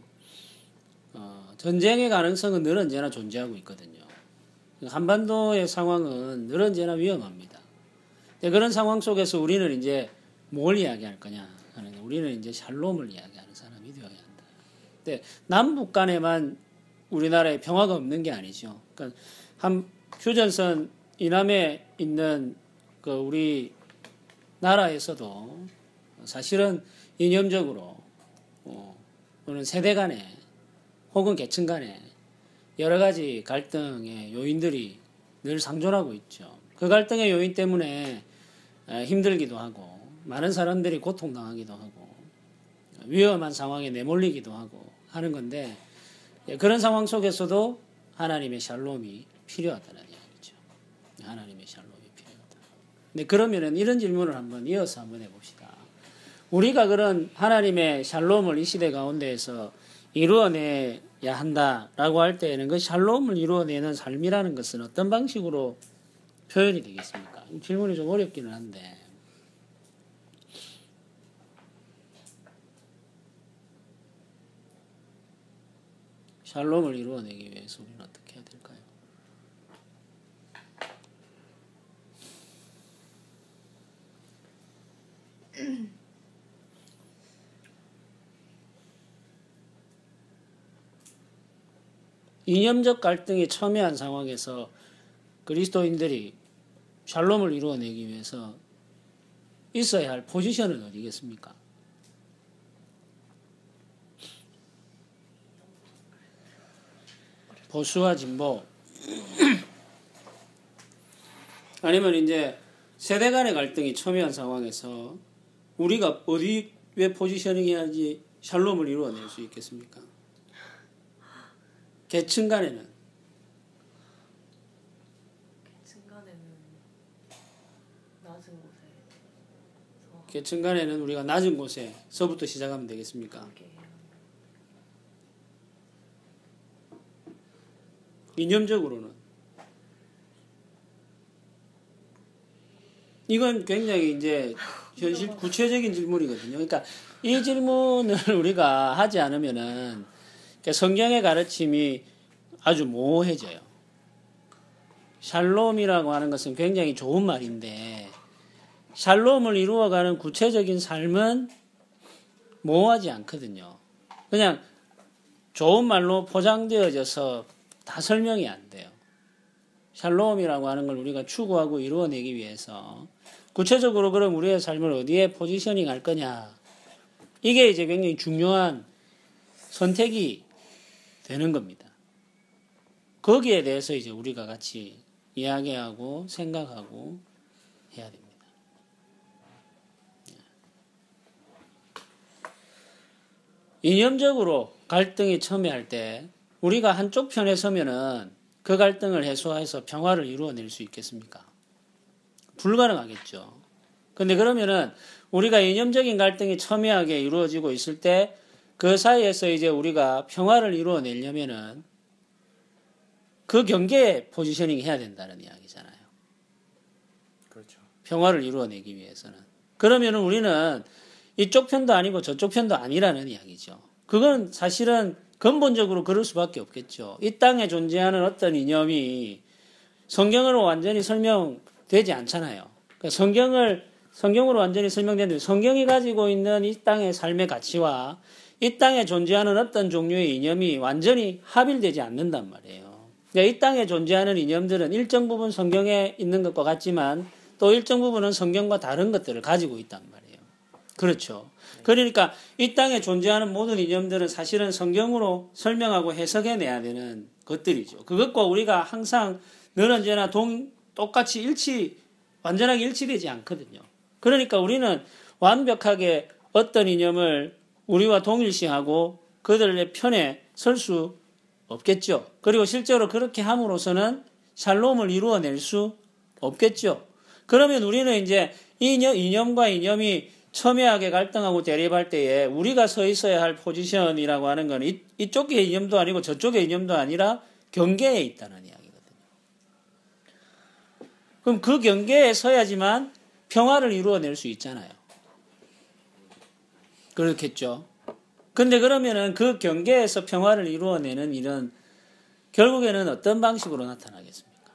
전쟁의 가능성은 늘 언제나 존재하고 있거든요. 한반도의 상황은 늘 언제나 위험합니다. 그런 상황 속에서 우리는 이제 뭘 이야기할 거냐 하는 우리는 이제 샬롬을 이야기하는 사람이 되어야 한다. 근데 남북 간에만 우리나라에 평화가 없는 게 아니죠. 그러니까 한 휴전선 이남에 있는 그 우리 나라에서도 사실은 이념적으로 또는 세대 간에 혹은 계층 간에 여러 가지 갈등의 요인들이 늘 상존하고 있죠. 그 갈등의 요인 때문에 힘들기도 하고 많은 사람들이 고통당하기도 하고 위험한 상황에 내몰리기도 하고 하는 건데 그런 상황 속에서도 하나님의 샬롬이 필요하다는 이야기죠. 하나님의 샬롬이 필요하다. 근데 그러면은 이런 질문을 한번 이어서 한번 해봅시다. 우리가 그런 하나님의 샬롬을 이 시대 가운데에서 이루어내야 한다라고 할 때에는 그 샬롬을 이루어내는 삶이라는 것은 어떤 방식으로 표현이 되겠습니까? 질문이 좀 어렵기는 한데 샬롬을 이루어내기 위해서 우리는 어떻게 해야 될까요? 이념적 갈등이 첨예한 상황에서 그리스도인들이 샬롬을 이루어내기 위해서 있어야 할 포지션은 어디겠습니까? 보수와 진보 아니면 이제 세대 간의 갈등이 첨예한 상황에서 우리가 어디에 포지셔닝 해야지 샬롬을 이루어낼 수 있겠습니까? 계층 간에는 낮은 곳에서 계층 간에는 우리가 낮은 곳에서부터 시작하면 되겠습니까? 이념적으로는 이건 굉장히 이제 현실 구체적인 질문이거든요. 그러니까 이 질문을 우리가 하지 않으면은 성경의 가르침이 아주 모호해져요. 샬롬이라고 하는 것은 굉장히 좋은 말인데 샬롬을 이루어가는 구체적인 삶은 모호하지 않거든요. 그냥 좋은 말로 포장되어져서 다 설명이 안 돼요. 샬롬이라고 하는 걸 우리가 추구하고 이루어내기 위해서 구체적으로 그럼 우리의 삶을 어디에 포지셔닝 할 거냐. 이게 이제 굉장히 중요한 선택이 되는 겁니다. 거기에 대해서 이제 우리가 같이 이야기하고 생각하고 해야 됩니다. 이념적으로 갈등이 첨예할 때 우리가 한쪽 편에 서면은 그 갈등을 해소해서 평화를 이루어낼 수 있겠습니까? 불가능하겠죠. 근데 그러면은 우리가 이념적인 갈등이 첨예하게 이루어지고 있을 때 그 사이에서 이제 우리가 평화를 이루어내려면은 그 경계에 포지셔닝 해야 된다는 이야기잖아요. 그렇죠. 평화를 이루어내기 위해서는. 그러면은 우리는 이쪽 편도 아니고 저쪽 편도 아니라는 이야기죠. 그건 사실은 근본적으로 그럴 수밖에 없겠죠. 이 땅에 존재하는 어떤 이념이 성경으로 완전히 설명되지 않잖아요. 그러니까 성경으로 완전히 설명되는데 성경이 가지고 있는 이 땅의 삶의 가치와 이 땅에 존재하는 어떤 종류의 이념이 완전히 합일되지 않는단 말이에요. 그러니까 이 땅에 존재하는 이념들은 일정 부분 성경에 있는 것과 같지만 또 일정 부분은 성경과 다른 것들을 가지고 있단 말이에요. 그렇죠. 그러니까 이 땅에 존재하는 모든 이념들은 사실은 성경으로 설명하고 해석해내야 되는 것들이죠. 그것과 우리가 항상 늘 언제나 똑같이 완전하게 일치되지 않거든요. 그러니까 우리는 완벽하게 어떤 이념을 우리와 동일시하고 그들의 편에 설 수 없겠죠. 그리고 실제로 그렇게 함으로써는 샬롬을 이루어낼 수 없겠죠. 그러면 우리는 이제 이념과 이념이 첨예하게 갈등하고 대립할 때에 우리가 서 있어야 할 포지션이라고 하는 건 이쪽의 이념도 아니고 저쪽의 이념도 아니라 경계에 있다는 이야기거든요. 그럼 그 경계에 서야지만 평화를 이루어낼 수 있잖아요. 그렇겠죠. 근데 그러면은 그 경계에서 평화를 이루어내는 일은 결국에는 어떤 방식으로 나타나겠습니까?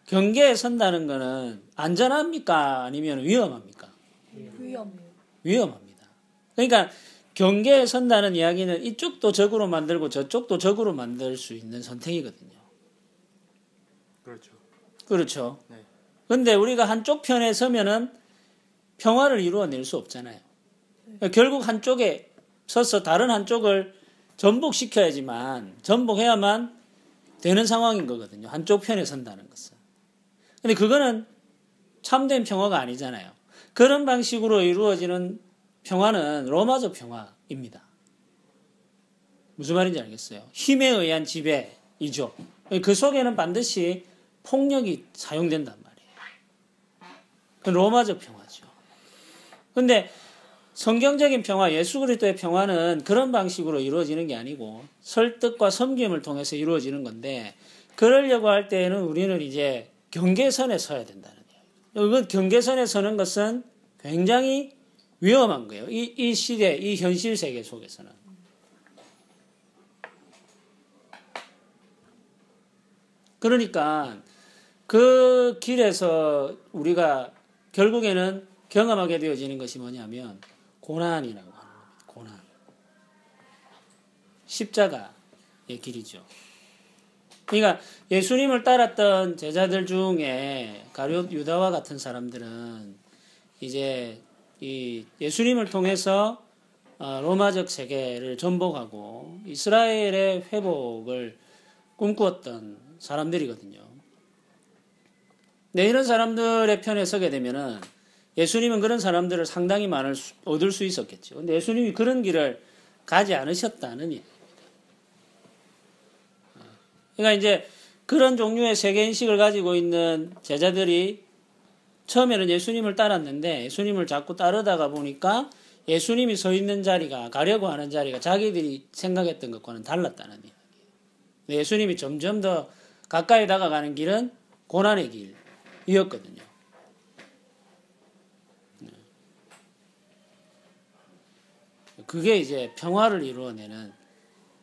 경계에 선다는 거는 안전합니까? 아니면 위험합니까? 위험해요. 위험합니다. 그러니까 경계에 선다는 이야기는 이쪽도 적으로 만들고 저쪽도 적으로 만들 수 있는 선택이거든요. 그렇죠. 그렇죠. 네. 근데 우리가 한쪽 편에 서면은 평화를 이루어낼 수 없잖아요. 결국 한쪽에 서서 다른 한쪽을 전복해야만 되는 상황인 거거든요. 한쪽 편에 선다는 것은. 근데 그거는 참된 평화가 아니잖아요. 그런 방식으로 이루어지는 평화는 로마적 평화입니다. 무슨 말인지 알겠어요? 힘에 의한 지배이죠. 그 속에는 반드시 폭력이 사용된단 말이에요. 그 로마적 평화죠. 근데 성경적인 평화, 예수 그리스도의 평화는 그런 방식으로 이루어지는 게 아니고 설득과 섬김을 통해서 이루어지는 건데, 그러려고 할 때에는 우리는 이제 경계선에 서야 된다는 거예요. 이건 경계선에 서는 것은 굉장히 위험한 거예요. 이 시대, 이 현실 세계 속에서는. 그러니까 그 길에서 우리가 결국에는 경험하게 되어지는 것이 뭐냐면 고난이라고 하는 겁니다. 고난. 십자가의 길이죠. 그러니까 예수님을 따랐던 제자들 중에 가룟 유다와 같은 사람들은 이제 이 예수님을 통해서 로마적 세계를 전복하고 이스라엘의 회복을 꿈꾸었던 사람들이거든요. 네, 이런 사람들의 편에 서게 되면은 예수님은 그런 사람들을 상당히 얻을 수 있었겠죠. 근데 예수님이 그런 길을 가지 않으셨다는 얘기입니다. 그러니까 이제 그런 종류의 세계인식을 가지고 있는 제자들이 처음에는 예수님을 따랐는데 예수님을 자꾸 따르다가 보니까 예수님이 서 있는 자리가, 가려고 하는 자리가 자기들이 생각했던 것과는 달랐다는 얘기예요. 예수님이 점점 더 가까이 다가가는 길은 고난의 길이었거든요. 그게 이제 평화를 이루어내는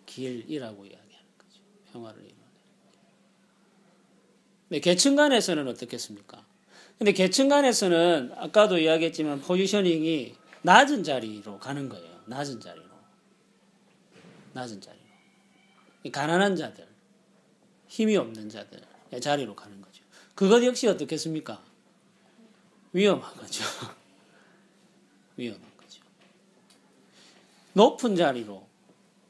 길이라고 이야기하는 거죠. 평화를 이루어내는 길. 근데 계층 간에서는 어떻겠습니까? 근데 계층 간에서는 아까도 이야기했지만 포지셔닝이 낮은 자리로 가는 거예요. 낮은 자리로. 가난한 자들, 힘이 없는 자들의 자리로 가는 거죠. 그것 역시 어떻겠습니까? 위험한 거죠. 위험한 거죠. 높은 자리로,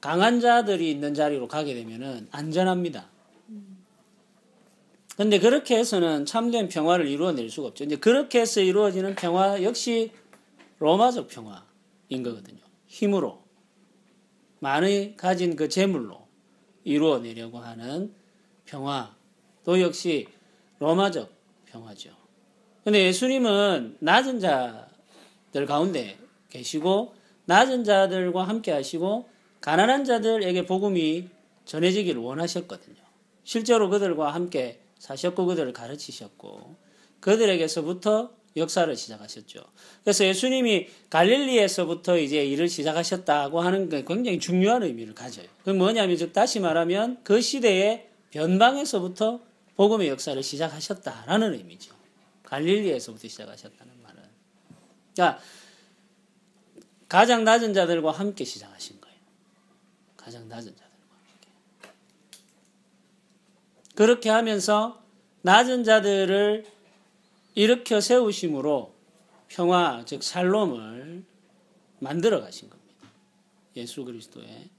강한 자들이 있는 자리로 가게 되면은 안전합니다. 근데 그렇게 해서는 참된 평화를 이루어낼 수가 없죠. 이제 그렇게 해서 이루어지는 평화 역시 로마적 평화인 거거든요. 힘으로, 많이 가진 그 재물로 이루어내려고 하는 평화도 역시 로마적 평화죠. 근데 예수님은 낮은 자들 가운데 계시고 낮은 자들과 함께 하시고 가난한 자들에게 복음이 전해지기를 원하셨거든요. 실제로 그들과 함께 사셨고 그들을 가르치셨고 그들에게서부터 역사를 시작하셨죠. 그래서 예수님이 갈릴리에서부터 이제 일을 시작하셨다고 하는 게 굉장히 중요한 의미를 가져요. 그건 뭐냐면 즉 다시 말하면 그 시대의 변방에서부터 복음의 역사를 시작하셨다라는 의미죠. 갈릴리에서부터 시작하셨다는 말은. 그러니까 가장 낮은 자들과 함께 시작하신 거예요. 가장 낮은 자들과 함께. 그렇게 하면서 낮은 자들을 일으켜 세우심으로 평화, 즉 샬롬을 만들어 가신 겁니다. 예수 그리스도의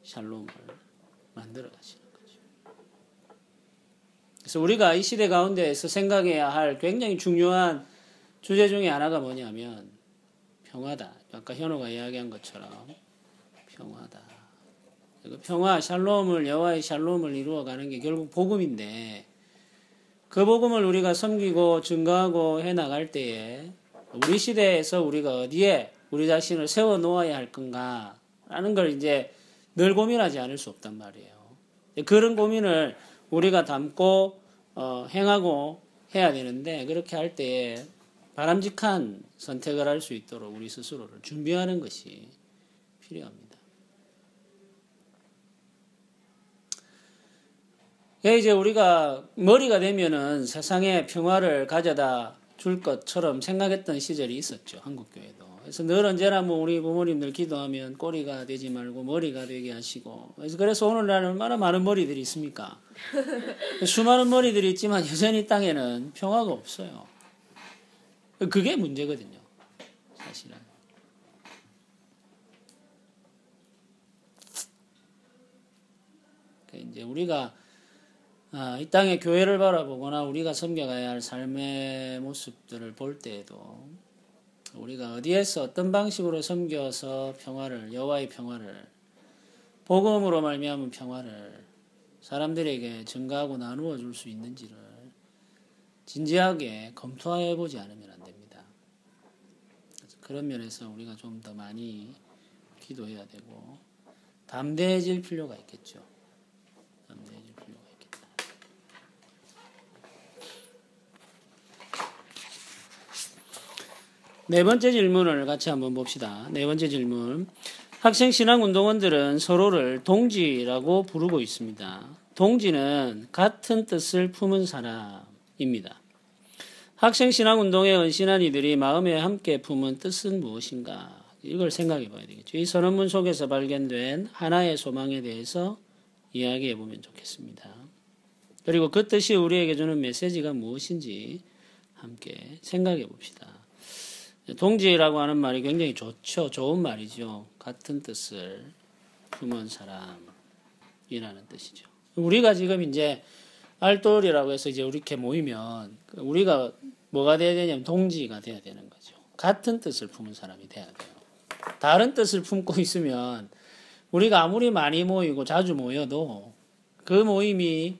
샬롬을 만들어 가시는 거죠. 그래서 우리가 이 시대 가운데에서 생각해야 할 굉장히 중요한 주제 중에 하나가 뭐냐면 평화다. 아까 현호가 이야기한 것처럼 평화다. 그 평화, 샬롬을, 여호와의 샬롬을 이루어가는 게 결국 복음인데 그 복음을 우리가 섬기고 증거하고 해나갈 때에 우리 시대에서 우리가 어디에 우리 자신을 세워놓아야 할 건가 라는 걸 이제 늘 고민하지 않을 수 없단 말이에요. 그런 고민을 우리가 담고 행하고 해야 되는데 그렇게 할 때에 바람직한 선택을 할 수 있도록 우리 스스로를 준비하는 것이 필요합니다. 이제 우리가 머리가 되면은 세상에 평화를 가져다 줄 것처럼 생각했던 시절이 있었죠. 한국교회도. 그래서 늘 언제나 뭐 우리 부모님들 기도하면 꼬리가 되지 말고 머리가 되게 하시고. 그래서 오늘날 얼마나 많은 머리들이 있습니까? 수많은 머리들이 있지만 여전히 땅에는 평화가 없어요. 그게 문제거든요. 사실은. 이제 우리가 이 땅의 교회를 바라보거나 우리가 섬겨가야 할 삶의 모습들을 볼 때에도 우리가 어디에서 어떤 방식으로 섬겨서 평화를, 여호와의 평화를, 복음으로 말미암은 평화를 사람들에게 증가하고 나누어 줄 수 있는지를 진지하게 검토해 보지 않으면 안 됩니다. 그런 면에서 우리가 좀 더 많이 기도해야 되고 담대해질 필요가 있겠죠. 담대해질 필요가 있겠다. 네 번째 질문을 같이 한번 봅시다. 네 번째 질문. 학생 신앙운동원들은 서로를 동지라고 부르고 있습니다. 동지는 같은 뜻을 품은 사람입니다. 학생 신앙운동에 헌신한 이들이 마음에 함께 품은 뜻은 무엇인가? 이걸 생각해 봐야 되겠죠. 이 선언문 속에서 발견된 하나의 소망에 대해서 이야기해 보면 좋겠습니다. 그리고 그 뜻이 우리에게 주는 메시지가 무엇인지 함께 생각해 봅시다. 동지라고 하는 말이 굉장히 좋죠. 좋은 말이죠. 같은 뜻을 품은 사람이라는 뜻이죠. 우리가 지금 이제 알돌이라고 해서 이제 이렇게 모이면 우리가 뭐가 돼야 되냐면 동지가 돼야 되는 거죠. 같은 뜻을 품은 사람이 돼야 돼요. 다른 뜻을 품고 있으면 우리가 아무리 많이 모이고 자주 모여도 그 모임이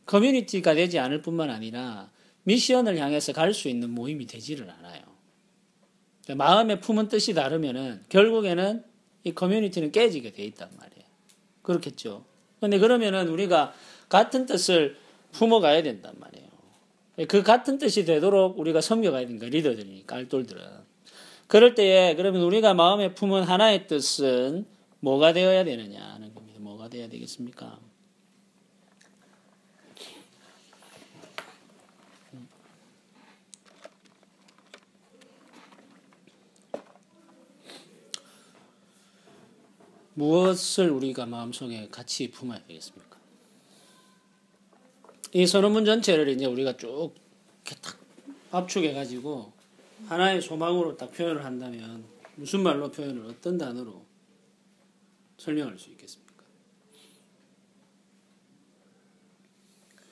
커뮤니티가 되지 않을 뿐만 아니라 미션을 향해서 갈 수 있는 모임이 되지를 않아요. 마음에 품은 뜻이 다르면은 결국에는 이 커뮤니티는 깨지게 돼 있단 말이에요. 그렇겠죠. 근데 그러면은 우리가 같은 뜻을 품어가야 된단 말이에요. 그 같은 뜻이 되도록 우리가 섬겨가야 되니까, 리더들이니까, 알돌들은. 그럴 때에 그러면 우리가 마음에 품은 하나의 뜻은 뭐가 되어야 되느냐 하는 겁니다. 뭐가 되어야 되겠습니까? 무엇을 우리가 마음속에 같이 품어야 되겠습니까? 이 선언문 전체를 이제 우리가 쭉 이렇게 딱 압축해가지고 하나의 소망으로 딱 표현을 한다면 무슨 말로 표현을 어떤 단어로 설명할 수 있겠습니까?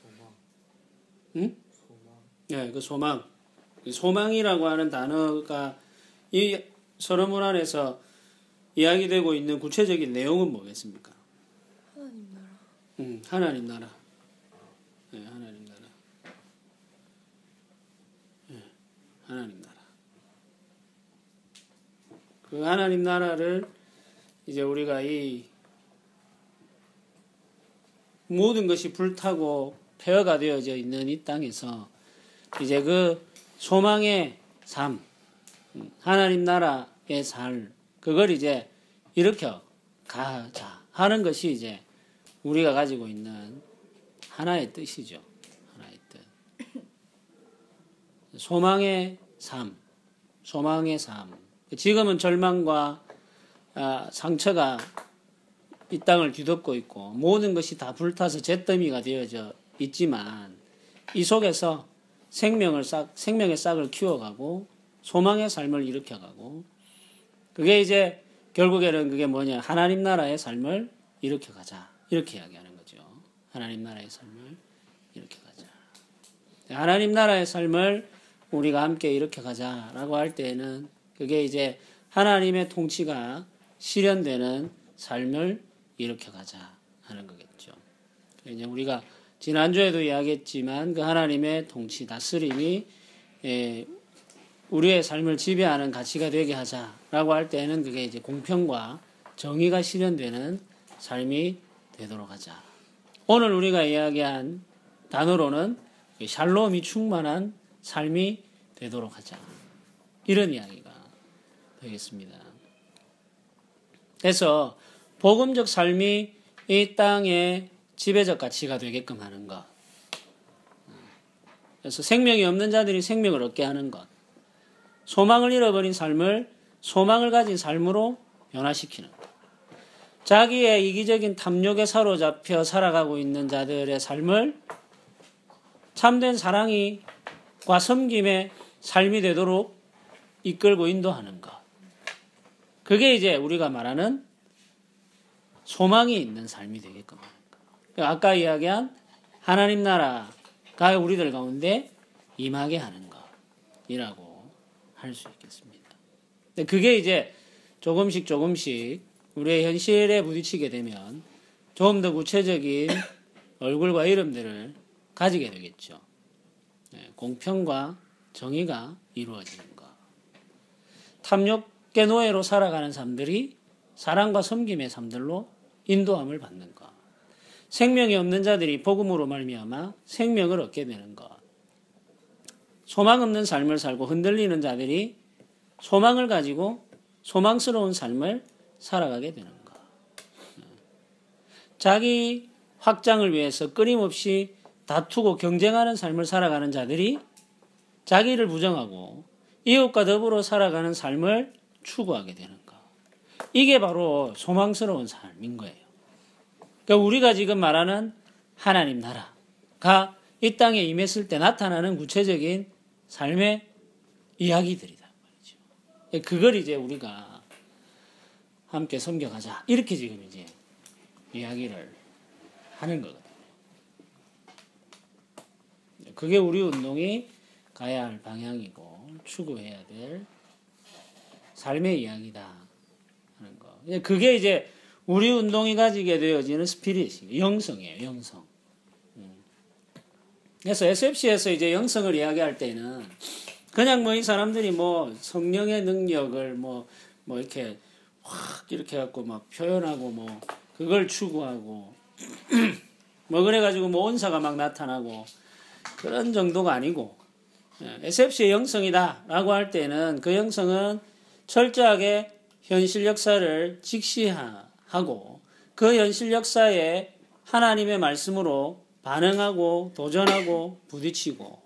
소망. 응? 소망. 네, 그 소망. 소망이라고 하는 단어가 이 선언문 안에서 이야기되고 있는 구체적인 내용은 뭐겠습니까? 하나님 나라. 하나님 나라. 네, 하나님 나라. 네, 하나님 나라. 그 하나님 나라를 이제 우리가 이 모든 것이 불타고 폐허가 되어져 있는 이 땅에서 이제 그 소망의 삶, 하나님 나라의 삶, 그걸 이제 일으켜 가자 하는 것이 이제 우리가 가지고 있는 하나의 뜻이죠. 하나의 뜻. 소망의 삶, 소망의 삶. 지금은 절망과 상처가 이 땅을 뒤덮고 있고 모든 것이 다 불타서 잿더미가 되어져 있지만 이 속에서 생명의 싹을 키워가고 소망의 삶을 일으켜가고 그게 이제 결국에는 그게 뭐냐 하나님 나라의 삶을 일으켜가자 이렇게 이야기하는 거죠. 하나님 나라의 삶을 일으켜가자. 하나님 나라의 삶을 우리가 함께 일으켜가자라고 할 때에는 그게 이제 하나님의 통치가 실현되는 삶을 일으켜가자 하는 거겠죠. 이제 우리가 지난주에도 이야기했지만 그 하나님의 통치 다스림이 우리의 삶을 지배하는 가치가 되게 하자라고 할 때는 그게 이제 공평과 정의가 실현되는 삶이 되도록 하자. 오늘 우리가 이야기한 단어로는 샬롬이 충만한 삶이 되도록 하자. 이런 이야기가 되겠습니다. 그래서 복음적 삶이 이 땅의 지배적 가치가 되게끔 하는 것. 그래서 생명이 없는 자들이 생명을 얻게 하는 것. 소망을 잃어버린 삶을 소망을 가진 삶으로 변화시키는 것. 자기의 이기적인 탐욕에 사로잡혀 살아가고 있는 자들의 삶을 참된 사랑과 섬김의 삶이 되도록 이끌고 인도하는 것. 그게 이제 우리가 말하는 소망이 있는 삶이 되게끔 하는 것. 아까 이야기한 하나님 나라가 우리들 가운데 임하게 하는 것이라고 할 수 있겠습니다. 그게 이제 조금씩 우리의 현실에 부딪히게 되면 조금 더 구체적인 얼굴과 이름들을 가지게 되겠죠. 공평과 정의가 이루어지는 것. 탐욕의 노예로 살아가는 삶들이 사랑과 섬김의 삶들로 인도함을 받는 것. 생명이 없는 자들이 복음으로 말미암아 생명을 얻게 되는 것. 소망 없는 삶을 살고 흔들리는 자들이 소망을 가지고 소망스러운 삶을 살아가게 되는 것. 자기 확장을 위해서 끊임없이 다투고 경쟁하는 삶을 살아가는 자들이 자기를 부정하고 이웃과 더불어 살아가는 삶을 추구하게 되는 것. 이게 바로 소망스러운 삶인 거예요. 그러니까 우리가 지금 말하는 하나님 나라가 이 땅에 임했을 때 나타나는 구체적인 삶의 이야기들이다 말이죠. 그걸 이제 우리가 함께 섬겨가자. 이렇게 지금 이제 이야기를 하는 거거든요. 그게 우리 운동이 가야 할 방향이고 추구해야 될 삶의 이야기다 하는 거. 그게 이제 우리 운동이 가지게 되어지는 스피릿이에요. 영성이에요. 영성. 그래서 SFC에서 이제 영성을 이야기할 때는 그냥 뭐 이 사람들이 뭐 성령의 능력을 뭐 이렇게 확 이렇게 갖고 막 표현하고 뭐 그걸 추구하고 뭐 그래가지고 뭐 온사가 막 나타나고 그런 정도가 아니고 SFC의 영성이다라고 할 때는 그 영성은 철저하게 현실 역사를 직시하고 그 현실 역사에 하나님의 말씀으로 반응하고 도전하고 부딪히고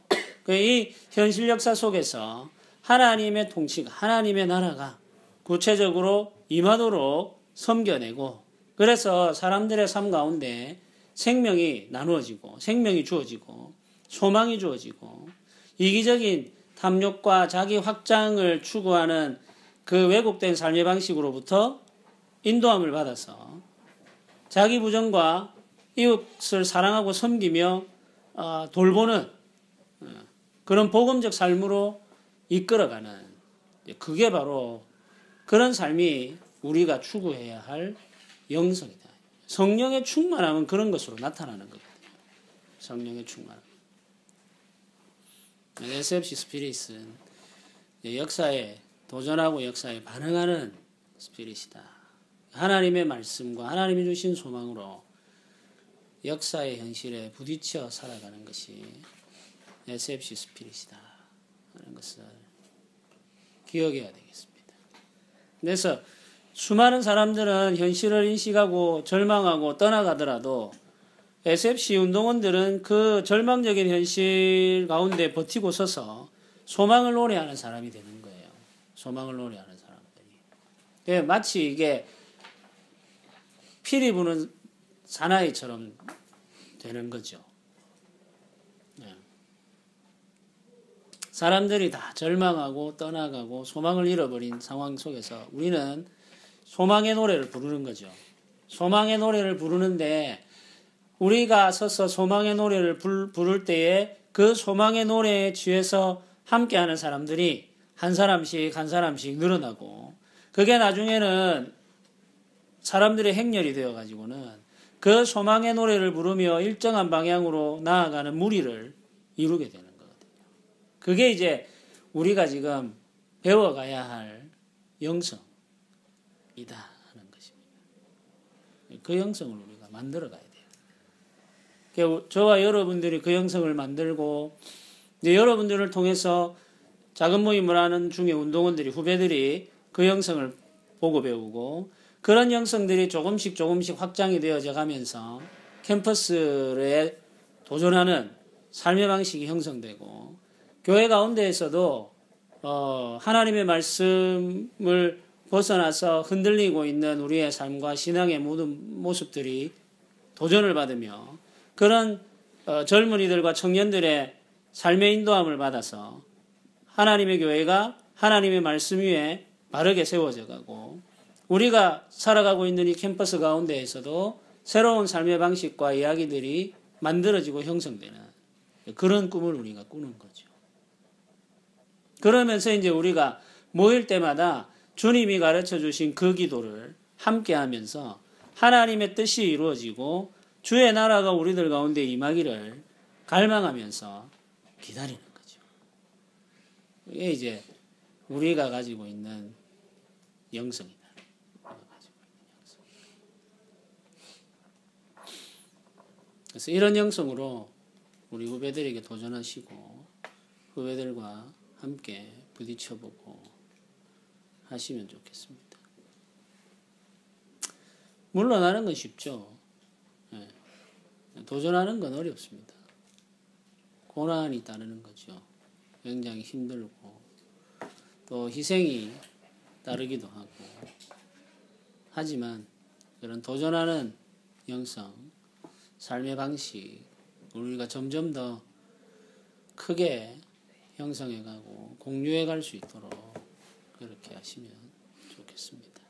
이 현실 역사 속에서 하나님의 통치가 하나님의 나라가 구체적으로 임하도록 섬겨내고 그래서 사람들의 삶 가운데 생명이 나누어지고 생명이 주어지고 소망이 주어지고 이기적인 탐욕과 자기 확장을 추구하는 그 왜곡된 삶의 방식으로부터 인도함을 받아서 자기 부정과 이웃을 사랑하고 섬기며 돌보는 그런 복음적 삶으로 이끌어가는 그게 바로 그런 삶이 우리가 추구해야 할 영성이다. 성령의 충만함은 그런 것으로 나타나는 거거든요. 성령의 충만함. SFC 스피릿은 역사에 도전하고 역사에 반응하는 스피릿이다. 하나님의 말씀과 하나님이 주신 소망으로 역사의 현실에 부딪혀 살아가는 것이 SFC 스피릿이다 하는 것을 기억해야 되겠습니다. 그래서 수많은 사람들은 현실을 인식하고 절망하고 떠나가더라도 SFC 운동원들은 그 절망적인 현실 가운데 버티고 서서 소망을 노래하는 사람이 되는 거예요. 소망을 노래하는 사람들이. 마치 이게 피리 부는 사나이처럼 되는 거죠. 사람들이 다 절망하고 떠나가고 소망을 잃어버린 상황 속에서 우리는 소망의 노래를 부르는 거죠. 소망의 노래를 부르는데 우리가 서서 소망의 노래를 부를 때에 그 소망의 노래에 취해서 함께하는 사람들이 한 사람씩 늘어나고 그게 나중에는 사람들의 행렬이 되어가지고는 그 소망의 노래를 부르며 일정한 방향으로 나아가는 무리를 이루게 되는 거거든요. 그게 이제 우리가 지금 배워가야 할 영성이다 하는 것입니다. 그 영성을 우리가 만들어가야 돼요. 저와 여러분들이 그 영성을 만들고 여러분들을 통해서 작은 모임을 하는 중에 운동원들이 후배들이 그 영성을 보고 배우고 그런 영성들이 조금씩 확장이 되어져 가면서 캠퍼스에 도전하는 삶의 방식이 형성되고 교회 가운데에서도 하나님의 말씀을 벗어나서 흔들리고 있는 우리의 삶과 신앙의 모든 모습들이 도전을 받으며 그런 젊은이들과 청년들의 삶의 인도함을 받아서 하나님의 교회가 하나님의 말씀 위에 바르게 세워져 가고 우리가 살아가고 있는 이 캠퍼스 가운데에서도 새로운 삶의 방식과 이야기들이 만들어지고 형성되는 그런 꿈을 우리가 꾸는 거죠. 그러면서 이제 우리가 모일 때마다 주님이 가르쳐 주신 그 기도를 함께 하면서 하나님의 뜻이 이루어지고 주의 나라가 우리들 가운데 임하기를 갈망하면서 기다리는 거죠. 이게 이제 우리가 가지고 있는 영성이다. 그래서 이런 영성으로 우리 후배들에게 도전하시고 후배들과 함께 부딪혀보고 하시면 좋겠습니다. 물러나는 건 쉽죠. 네. 도전하는 건 어렵습니다. 고난이 따르는 거죠. 굉장히 힘들고 또 희생이 따르기도 하고 하지만 그런 도전하는 영성, 삶의 방식 우리가 점점 더 크게 형성해가고 공유해갈 수 있도록 그렇게 하시면 좋겠습니다.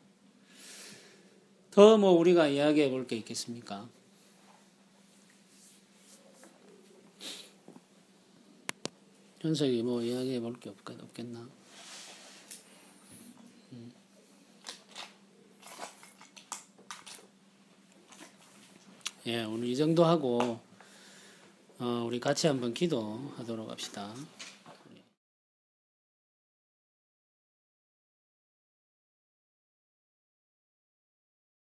더 뭐 우리가 이야기해 볼 게 있겠습니까? 현석이 뭐 이야기해 볼 게 없겠나? 예, 오늘 이 정도 하고 우리 같이 한번 기도하도록 합시다.